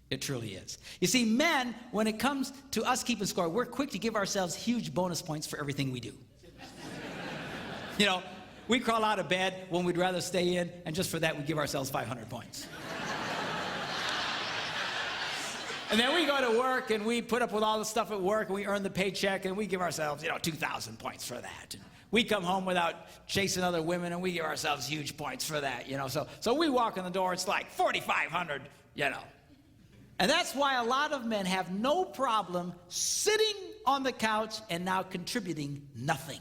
It truly is. You see, men, when it comes to us keeping score, we're quick to give ourselves huge bonus points for everything we do. You know, we crawl out of bed when we'd rather stay in, and just for that, we give ourselves 500 points. And then we go to work, and we put up with all the stuff at work, and we earn the paycheck, and we give ourselves, 2,000 points for that. And we come home without chasing other women, and we give ourselves huge points for that, So we walk in the door, it's like 4,500, And that's why a lot of men have no problem sitting on the couch and now contributing nothing.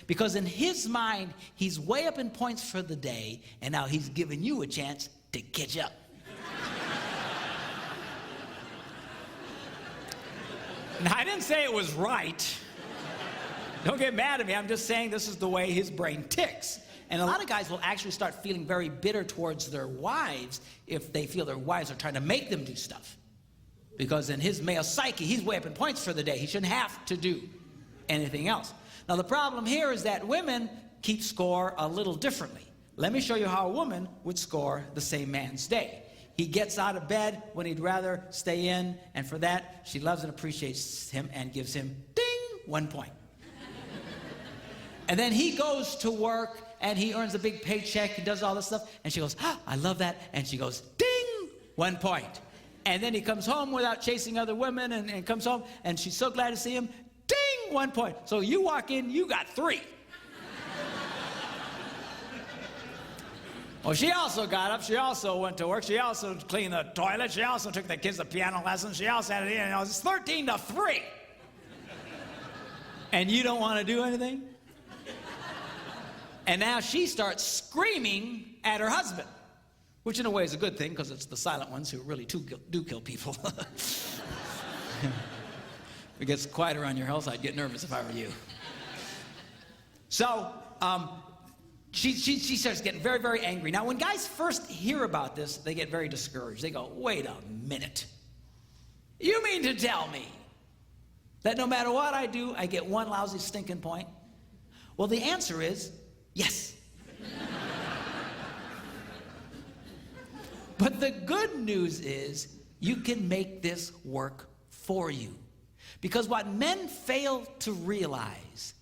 Because in his mind, he's way up in points for the day, and now he's giving you a chance to catch up. Now, I didn't say it was right. Don't get mad at me. I'm just saying this is the way his brain ticks. And a lot of guys will actually start feeling very bitter towards their wives if they feel their wives are trying to make them do stuff. Because in his male psyche, he's way up in points for the day. He shouldn't have to do anything else. Now, the problem here is that women keep score a little differently. Let me show you how a woman would score the same man's day. He gets out of bed when he'd rather stay in, and for that, she loves and appreciates him and gives him, ding, 1 point. And then he goes to work, and he earns a big paycheck and does all this stuff, and she goes, I love that, and she goes, ding, 1 point. And then he comes home without chasing other women and comes home, and she's so glad to see him, ding, 1 point. So you walk in, you got 3. Well, she also got up, she also went to work, she also cleaned the toilet, she also took the kids to piano lessons, she also had it in, it's 13-3. And you don't want to do anything? And now she starts screaming at her husband, which in a way is a good thing because it's the silent ones who really do kill people. If it gets quieter on your house, I'd get nervous if I were you. So, she starts getting very, very angry. Now, when guys first hear about this, they get very discouraged. They go, wait a minute. You mean to tell me that no matter what I do, I get 1 lousy stinking point? Well, the answer is yes. But the good news is you can make this work for you. Because what men fail to realize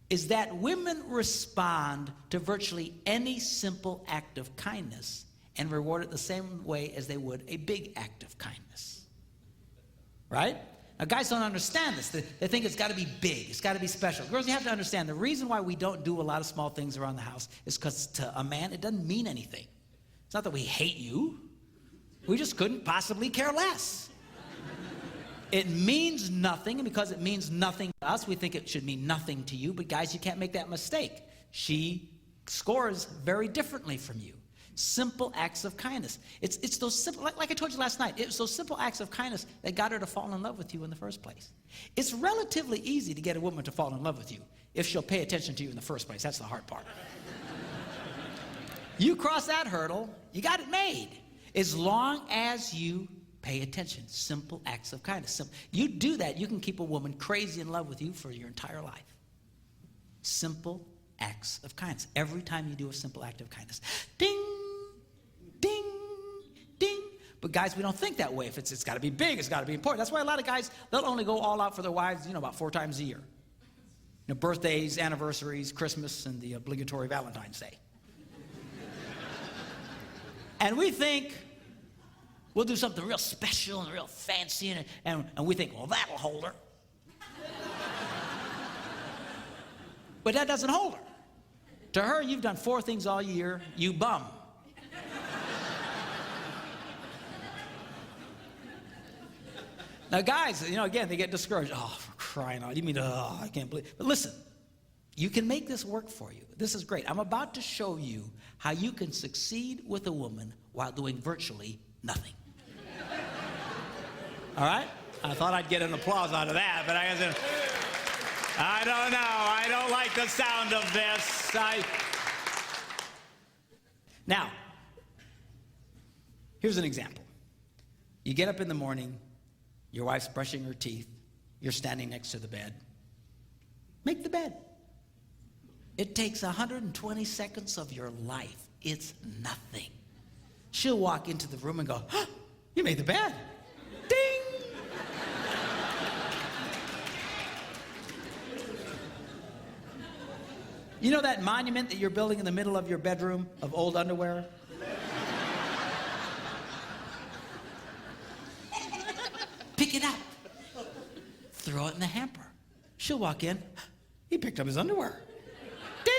is that women respond to virtually any simple act of kindness and reward it the same way as they would a big act of kindness. Right? Now, guys don't understand this. They think it's got to be big. It's got to be special. Girls, you have to understand, the reason why we don't do a lot of small things around the house is because to a man, it doesn't mean anything. It's not that we hate you. We just couldn't possibly care less. It means nothing, and because it means nothing to us, we think it should mean nothing to you. But guys, you can't make that mistake. She scores very differently from you. Simple acts of kindness. It's those simple, like I told you last night, it's those simple acts of kindness that got her to fall in love with you in the first place. It's relatively easy to get a woman to fall in love with you if she'll pay attention to you in the first place. That's the hard part. You cross that hurdle, you got it made. As long as you pay attention. Simple acts of kindness. You do that, you can keep a woman crazy in love with you for your entire life. Simple acts of kindness. Every time you do a simple act of kindness. Ding, ding, ding. But guys, we don't think that way. If it's got to be big, it's got to be important. That's why a lot of guys, they'll only go all out for their wives, about 4 times a year. Birthdays, anniversaries, Christmas, and the obligatory Valentine's Day. And we think we'll do something real special and real fancy, and we think, well, that'll hold her. But that doesn't hold her. To her, you've done 4 things all year, you bum. Now, guys, again, they get discouraged. Oh, for crying out. You mean, I can't believe. But listen, you can make this work for you. This is great. I'm about to show you how you can succeed with a woman while doing virtually nothing. All right? I thought I'd get an applause out of that, but I don't know. I don't like the sound of this. Now, here's an example. You get up in the morning, your wife's brushing her teeth, you're standing next to the bed. Make the bed. It takes 120 seconds of your life. It's nothing. She'll walk into the room and go, you made the bed. You know that monument that you're building in the middle of your bedroom of old underwear? Pick it up. Throw it in the hamper. She'll walk in. He picked up his underwear. Ding!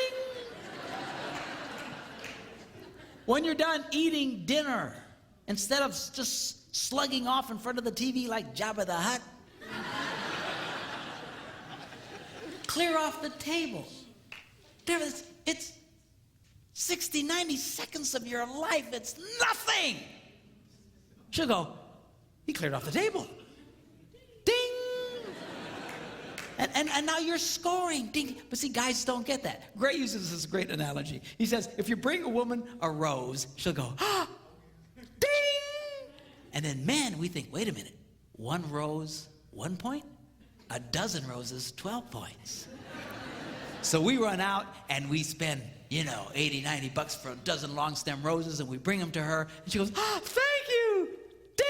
When you're done eating dinner, instead of just slugging off in front of the TV like Jabba the Hutt, clear off the table. It's 60, 90 seconds of your life. It's nothing. She'll go, he cleared off the table. Ding! And now you're scoring. Ding. But see, guys don't get that. Gray uses this great analogy. He says, if you bring a woman a rose, she'll go, ah, ding! And then men, we think, wait a minute, 1 rose, 1 point? A dozen roses, 12 points. So we run out and we spend, $80, $90 for a dozen long stem roses, and we bring them to her, and she goes, ah, thank you! Ding!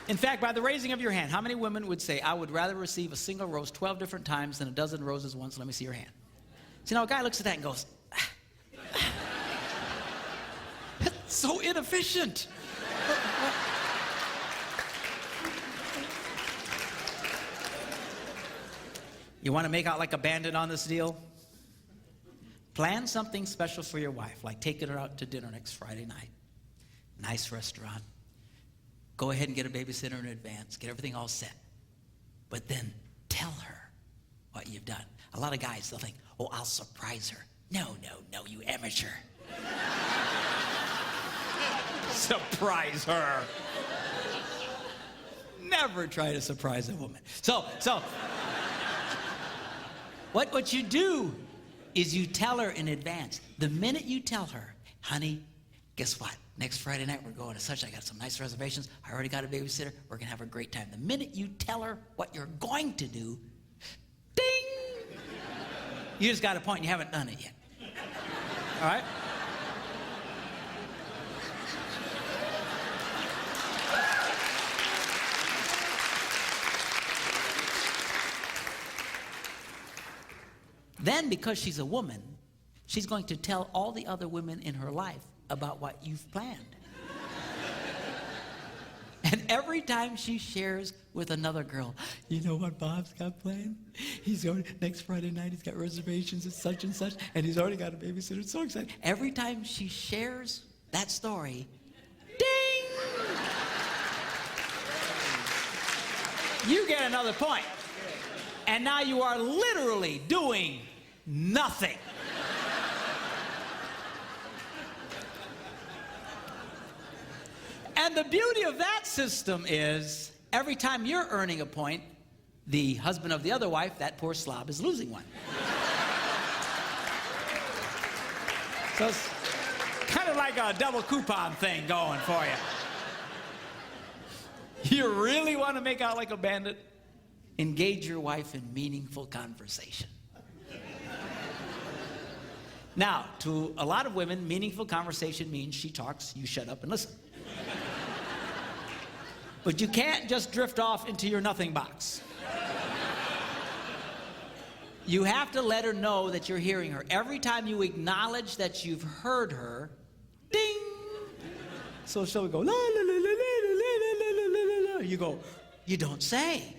In fact, by the raising of your hand, how many women would say, I would rather receive a single rose 12 different times than a dozen roses once? Let me see your hand. See, now a guy looks at that and goes, so inefficient. You want to make out like a bandit on this deal? Plan something special for your wife, like taking her out to dinner next Friday night. Nice restaurant. Go ahead and get a babysitter in advance. Get everything all set. But then tell her what you've done. A lot of guys, they'll think, oh, I'll surprise her. No, you amateur. Surprise her. Never try to surprise a woman. So what you do is you tell her in advance. The minute you tell her, honey, guess what? Next Friday night we're going to such. I got some nice reservations. I already got a babysitter. We're going to have a great time. The minute you tell her what you're going to do, ding! You just got a point. You haven't done it yet. All right? Then, because she's a woman, she's going to tell all the other women in her life about what you've planned. And every time she shares with another girl, you know what Bob's got planned? He's going next Friday night, he's got reservations at such and such, and he's already got a babysitter. So excited. Every time she shares that story, ding! You get another point. And now you are literally doing nothing. And the beauty of that system is every time you're earning a point, the husband of the other wife, that poor slob, is losing one. So it's kind of like a double coupon thing going for you. You really want to make out like a bandit? Engage your wife in meaningful conversation. Now, to a lot of women, meaningful conversation means she talks, you shut up and listen. But you can't just drift off into your nothing box. You have to let her know that you're hearing her. Every time you acknowledge that you've heard her, ding! So she'll go, la, la, la, la, la, la, la, la, la. You go, you don't say.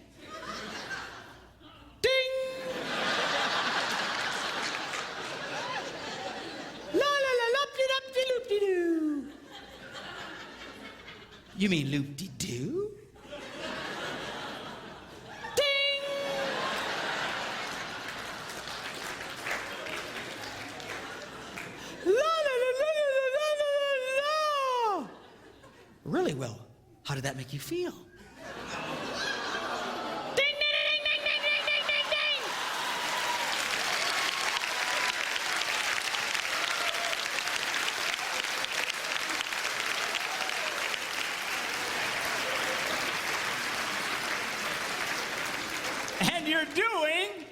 You mean loop-de-doo? Ding! La la la la la la la la. Really well. How did that make you feel? Ding ding ding ding ding ding ding ding ding. And you're doing